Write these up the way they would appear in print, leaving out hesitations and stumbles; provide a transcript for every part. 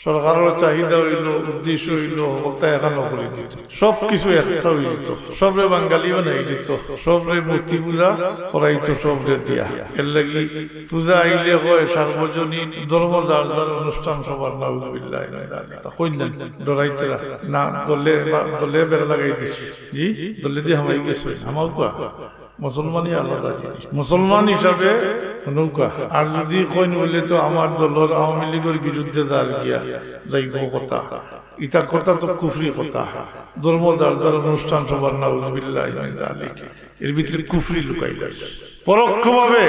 সরকারের চাহিদা হইল, উদ্দেশ্য হইল ওটা এখানো করে দিত, সবকিছু একটা হয়ে যেত, সবরে বাঙালি বানাই দিত, সবরে মূর্তি পূজা করাইতো সবরে দিয়া। এর লাগি পূজা আইলে হয় সার্বজনীন ধর্ম যার যার অনুষ্ঠান সবার নাউজুবিল্লাহ কইলেন ডরাইতে না, দলে দলে বেড়া লাগাই দিছে। জি দলে দিয়ে হামাই গেছে আমার মুসলমানই আলাদা জিনিস, মুসলমান হিসাবে নৌকা। আর যদি কইন বললে তো আমার দলের আওয়ামী লীগের বিরুদ্ধে যার গিয়া যাইব কথা, ইটা কথা তো কুফরি কথা। ধর্ম যার যার অনুষ্ঠান সবার নাউজুবিল্লাহ, এর ভিতরে কুফরি লুকাই গেছে। পরোক্ষভাবে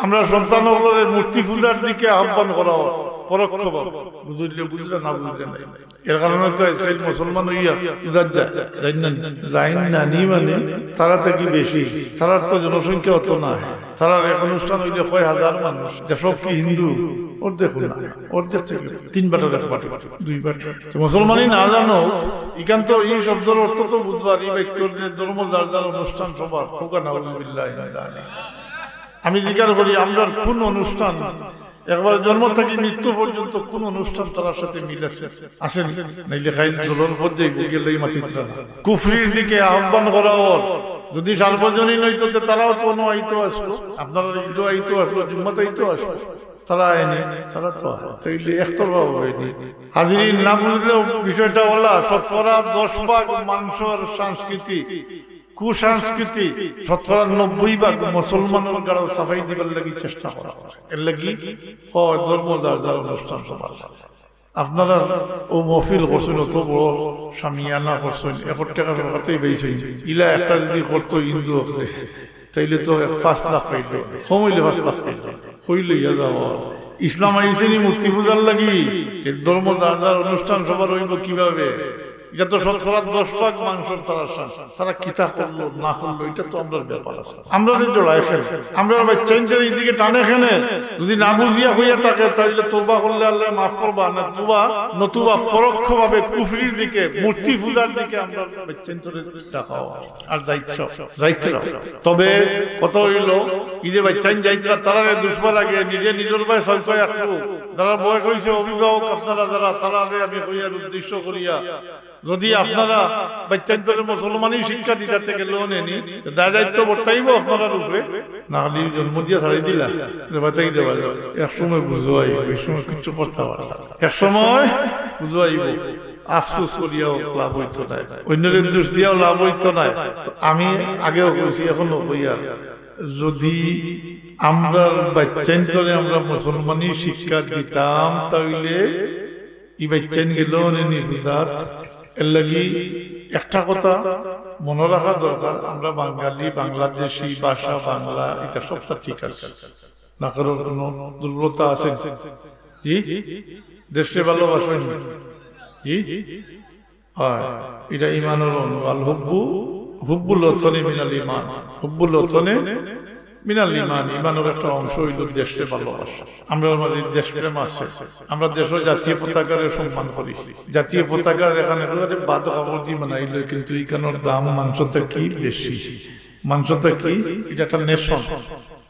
আমরা সন্তানগুলোর মূর্তি পূজার দিকে আহ্বান করা পরোক্ষভাবে, বুঝলে বুঝলে না বুঝলে নাই। এর কারণে তো মুসলমান হইয়া পূজার যায় না নি, মানে তারা থেকে বেশি, তারার তো জনসংখ্যা অত না, তারা এক অনুষ্ঠান হইলে কয় হাজার মানুষ, সব কি হিন্দু? ওর দেখুন না, ওর দেখতে 3 বাটার 1 বাটা 2 বাটা মুসলমানই না জানো। এখান তো এই শব্দের অর্থ তো বুঝবার, এই ব্যক্তির ধর্ম যার যার অনুষ্ঠান সবার ফোকা নাউজুবিল্লাহ। আমি জিজ্ঞাসা করি আমরা কোন অনুষ্ঠান একবার জন্ম থেকে মৃত্যু পর্যন্ত কোন অনুষ্ঠান তার সাথে মিল আছে? আসেন নাইলে খাই জলর পর্যায়ে গেলেই মাটিতে কুফরির দিকে আহ্বান করা। ওর যদি সার্বজনীন হইতো তারাও তো আইতো আসলো, আপনারা ঈদ আইতো আসলো, জুম্মাত আইতো আসলো, তারা আইনি, তারা তো একতরফা হয়নি। হাজিরিন না বুঝলেও বিষয়টা হলো শতকরা 10% মানুষের সংস্কৃতি কুসংস্কৃতি, শতকরা 90% মুসলমানের গাড়ো সাফাই দিবার লাগি চেষ্টা করা। এর লাগি ধর্ম যার অনুষ্ঠান সবার। আপনারা ও মহফিল করছেন, অত বড় সামিয়ানা করছেন, 1 টাকা সরকারতেই বেশি, ইলা একটা যদি করতো হিন্দু হলে তাইলে তো 5 লাখ পাইল, কমইলে 5 লাখ পাইল, হইলে ইয়া যাওয়া। ইসলাম আইসেনি মূর্তি পূজার লাগি, ধর্ম যার অনুষ্ঠান সবার হইব কিভাবে? এটা তো শতকরা 10% মানুষের তারা কিতা করলো না করলো, এটা তো আমরা ব্যাপার আছে। আমরা জড়াই খেলে আমরা বাচ্চা এইদিকে টানে খেলে, যদি না বুঝিয়া হইয়া থাকে তাহলে তওবা করলে আল্লাহ মাফ করবা, না নতুবা পরোক্ষভাবে কুফরির দিকে, মূর্তি পূজার দিকে আমরা বাচ্চা ডাকাও আর যাইতে। তবে কত হইল ঈদে বাচ্চা যাইতে তারা দুশ্মন লাগে, নিজের ভাই সলফায় একটু যারা বয়স হয়েছে অভিভাবক আপনারা যারা, তারা আমি হইয়ার উদ্দেশ্য করিয়া যদি আপনারা বাচ্চাদের মুসলমানই শিক্ষা দিতে থেকে লোন এনি দায়িত্ব বর্তাইব আপনারা উপরে, না হলে জন্ম দিয়ে ছাড়ি দিলা বাতাই দেওয়া যাবে। একসময় বুঝাইব, এই সময় কিছু করতে পারত, একসময় বুঝাইব। আফসোস করিয়াও লাভ হইতো না, অন্যের দোষ দিয়াও লাভ হইতো না। আমি আগেও কইছি, এখনো কইয়া, যদি আমরা বাচ্চান্তরে আমরা মুসলমানই শিক্ষা দিতাম তাহলে এই বাচ্চান গেল নির্বিধাত। এর লাগি একটা কথা মনে রাখা দরকার, আমরা বাঙালি, বাংলাদেশি ভাষা বাংলা, এটা সবটা ঠিক আছে, না কারোর কোনো দুর্বলতা আছে? দেশে ভালোবাসেন, এটা ইমানের অঙ্গ। আল হুব্বুল ওয়াতনি মিনাল ঈমান, হুব্বুল ওয়াতনি মিনাল ঈমান, ঈমানের একটা অংশ হইল দেশকে ভালোবাসা। আমরা আমাদের দেশপ্রেম আছে, আমরা দেশের জাতীয় পতাকার সম্মান করি। জাতীয় পতাকা এখানে বাদ খবর দিয়ে বানাইল, কিন্তু এখানের দাম মাংসটা কি বেশি, মাংসটা কি, এটা একটা নেশন,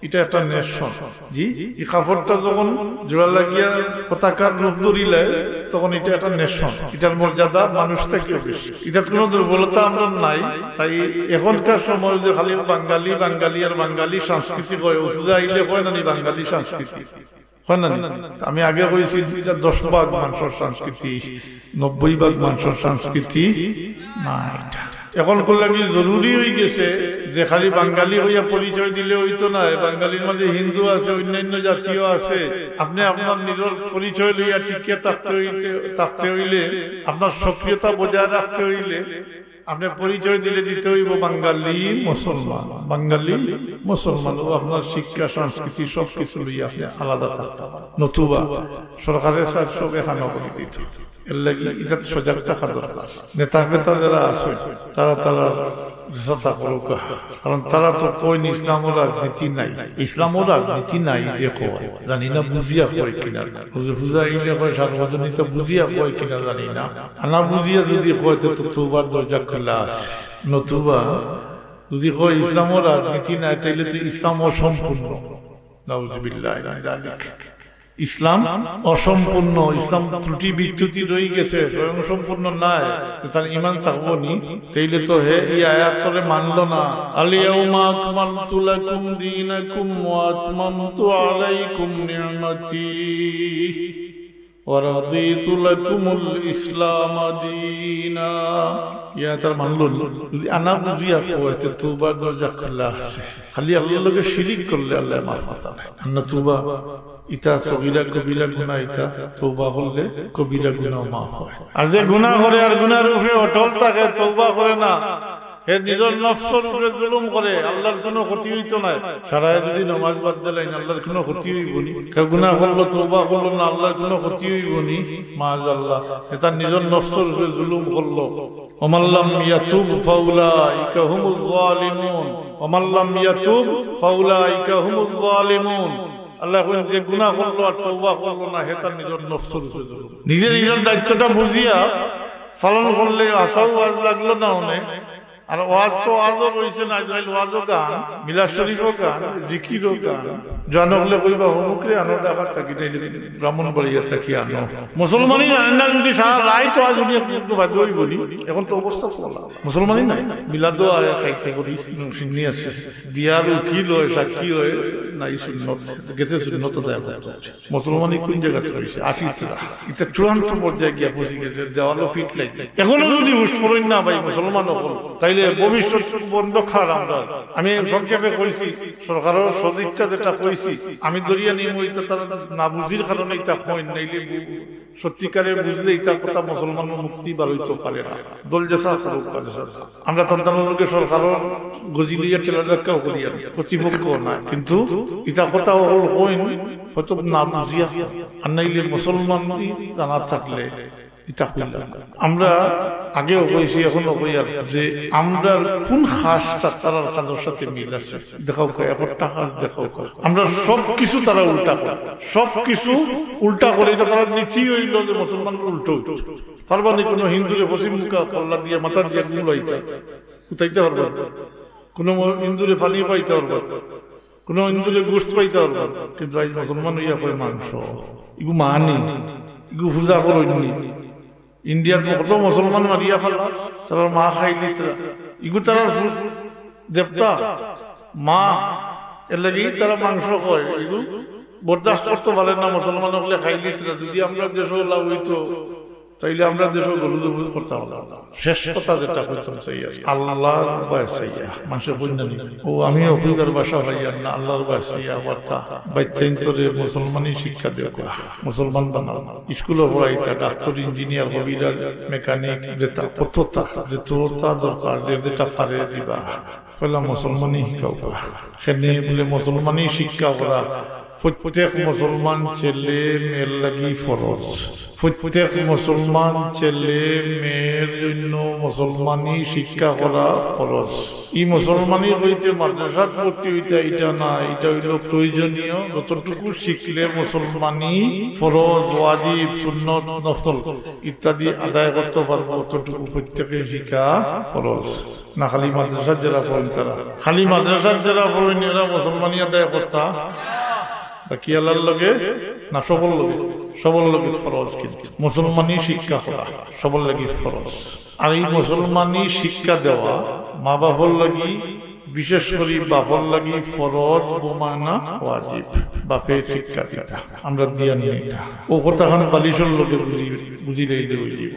এটা একটা নেশন। জি এই কাপড়টা যখন জোড়া লাগিয়া পতাকার রূপ ধরিলে তখন এটা একটা নেশন, এটার মর্যাদা মানুষ থেকেও বেশি। এটার কোনো দুর্বলতা আমরা নাই। তাই এখনকার সময় যে খালি বাঙালি বাঙালি আর বাঙালি সংস্কৃতি হয়, পূজা আইলে হয় না বাঙালি সংস্কৃতি হয় না। আমি আগে কইছি 10% মানুষের সংস্কৃতি, 90% মানুষের সংস্কৃতি না। এখন করলে কি জরুরি হয়ে গেছে যে খালি বাঙালি হইয়া পরিচয় দিলে হইতো না, বাঙালির মধ্যে হিন্দু আছে, অন্যান্য জাতীয় আছে। আপনি আপনার নিজের পরিচয় লইয়া টিকে থাকতে হইলে, আপনার সক্রিয়তা বজায় রাখতে হইলে আপনি পরিচয় দিলে দিতে হইব বাঙালি মুসলমান, বাঙালি মুসলমান। ও আপনার শিক্ষা সংস্কৃতি সবকিছু লইয়া আপনি আলাদা থাকতে পারেন, নতুবা সরকারের কাজ সব এখানে করে দিতে। এর লাগি এটা সজাগ থাকা দরকার। নেতা যারা আছে তারা চেষ্টা করুক, কারণ তারা তো কইনি ইসলাম রাজনীতি নাই, ইসলাম রাজনীতি নাই যে কয় জানি না, বুঝিয়া কয় কিনা, পূজা ইলে কয় সার্বজনীন বুঝিয়া কয় কিনা জানি না। আনা বুঝিয়া যদি কয় তো তোবার দরজা খোলা আছে, নতুবা যদি কয় ইসলাম রাজনীতি নাই তাইলে তো ইসলাম অসম্পূর্ণ। নাউজুবিল্লাহ। ইসলাম অসম্পূর্ণ, ইসলাম ত্রুটি বিচ্যুতি রয়ে গেছে, স্বয়ং সম্পূর্ণ নাই, তার ইমান থাকবো নি? তাইলে তো হে এই আয়াত করে মানলো না, আল-ইয়াউমা আকমালতু লাকুম দীনাকুম ওয়া আতমামতু আলাইকুম নি'মাতি ওয়া রাদিতু লাকুমুল ইসলাম দীনা। ইয়া তার মানলো যদি আনা বুঝিয়া কইতে তওবার দরজা খোলা আছে, খালি আল্লাহর লগে শিরিক করলে আল্লাহ মাফ করতে না। আন্না তওবা ইতা সগীরা কবিরা গুনাহ, ইতা তওবা করলে কবিরা গুনাহ মাফ হয়। আর যে গুনাহ করে আর গুনাহের উপরে অটল থাকে, তওবা করে না, এর নিজের নফসের উপরে জুলুম করে, আল্লাহর কোনো ক্ষতি হইতো না। সারায় যদি নামাজ বাদ দিলেন আল্লাহর কোনো ক্ষতি হইব নি? কেউ গুনাহ করলো তওবা করলো না, আল্লাহর কোনো ক্ষতি হইব নি? মাআযাল্লাহ, এটা নিজের নফসের উপরে জুলুম করলো। ওমাল্লাম ইয়াতুব ফাউলাইকা হুমুজ যালিমুন, ওমাল্লাম ইয়াতুব ফাউলাইকা হুমুজ যালিমুন। আল্লাহ যে গুনাহ করলো আর তওবা করলো না, এটা নিজের নফসের উপরে জুলুম। নিজের দায়িত্বটা বুঝিয়া পালন করলে আসাও ওয়াজ লাগলো না অনেক। আর ওয়াজ তো আজও রয়েছে না, ওয়াজও গান, মিলাদ শরীফও গান, জিকিরও গান। জানলে কইবা অমুকরে আনো টাকা থাকি ব্রাহ্মণ বাড়িয়া থাকি আনো। মুসলমানই জানেন না, যদি সারা রায় তো আজ কিন্তু বাধ্য হই বলি। এখন তো অবস্থা বলা মুসলমানই নাই, মিলাদও আর খাইতে করি শুনি আছে, বিয়ার উকিল হয়, সাক্ষী হয় নাই, সুন্নত গেছে, সুন্নত দেয়। মুসলমানই কোন জায়গাতে রয়েছে? আশিটা এটা চূড়ান্ত পর্যায়ে গিয়া পৌঁছে গেছে, দেওয়ালও ফিট লাগে। এখনো যদি হুশ করেন না ভাই মুসলমান হল, তাইলে ভবিষ্যৎ বন্ধ খার। আমরা আমি সংক্ষেপে কইছি, সরকারের সদিচ্ছা যেটা কইছি আমি দরিয়া নিম, ওইটা তারা না বুঝির কারণে এটা কইন, নাইলে সত্যিকারে বুঝলে এটা কথা মুসলমান মুক্তি বার হইতে পারে না। দল জেসা আমরা তন্ত্রকে সরকারের গজিলিয়া টেলার করিয়া কর্তৃপক্ষ না, কিন্তু এটা কথা কইন হয়তো না বুঝিয়া, আর নাইলে মুসলমান জানা থাকলে এটা কইলাম। আমরা আগেও কইছি, এখনো কইয়ার যে আমরা কোন খাসটা তার কাজের সাথে মিল আছে দেখাও, একটা খাস দেখাও। আমরা সবকিছু তারা উল্টা করে, সবকিছু উল্টা করে। এটা তারা নীতি হইল যে মুসলমান উল্টো পারবানি। কোন হিন্দুরে পশ্চিম মুখা কল্লা দিয়ে মাথা দিয়ে গুলাইতে উঠাইতে পারবে, কোন হিন্দুরে পানি পাইতে পারবে, কোন হিন্দুরে গোস্ত পাইতে পারবে, কিন্তু আজ মুসলমান হইয়া করে মাংস ইগু মানি, ইগু পূজা করেননি। ইন্ডিয়ার কত মুসলমান মারিয়া ফেলা, তারা মা খাইলি, ইগু তারা দেবতা মা, এর লাগে তারা মাংস খায়। ইগু বরদাস্ত করতে পারেন না মুসলমান হলে খাইলি। যদি আমরা দেশ লাভ হইতো তাইলে আমরা দেশ গরু করতাম। শেষ কথা যেটা করতাম চাইয়া আল্লাহর ভয় চাইয়া, মানুষের বন্যানি ও আমি অভিজ্ঞার বাসা ভাইয়া না, আল্লাহর ভয় চাইয়া বার্তা বাইরে মুসলমানই শিক্ষা দেওয়া করা, মুসলমান বানাও, স্কুলে পড়াইতা, ডাক্তার, ইঞ্জিনিয়ার, কবিরাজ, মেকানিক, যেটা কতটা যে তোরতা দরকার, যেটা পারে দিবা পয়লা মুসলমানই শিক্ষাও করা। সেখানে বলে মুসলমানই শিক্ষা করা প্রত্যেক মুসলমান ছেলে মেয়ের লাগি ফরজ। প্রত্যেক মুসলমান ছেলে মেয়ের জন্য মুসলমানই শিক্ষা করা ফরজ। এই মুসলমানই হইতে মাদ্রাসা ভর্তি হইতে এটা না, এটা হইল প্রয়োজনীয়। যতটুকু শিখলে মুসলমানই ফরজ, ওয়াজিব, সুন্নত, নফল ইত্যাদি আদায় করতে পারবো, ততটুকু প্রত্যেকের শিক্ষা ফরজ। না খালি মাদ্রাসার যারা পড়েন তারা, খালি মাদ্রাসার যারা পড়েন এরা মুসলমানই আদায় করতা বাকি আল্লাহর লগে না, সবল লগে, সবল লগে ফরজ। কিন্তু মুসলমানই শিক্ষা করা সবল লাগি ফরজ। আর এই মুসলমানই শিক্ষা দেওয়া মা বাপর লাগি, বিশেষ করে বাপর লাগি ফরজ, বোমানা ওয়াজিব। বাপে শিক্ষা দিতা আমরা দিয়া নিয়ে ও কথাখান বালিশের লোকে বুঝিলেই দিব।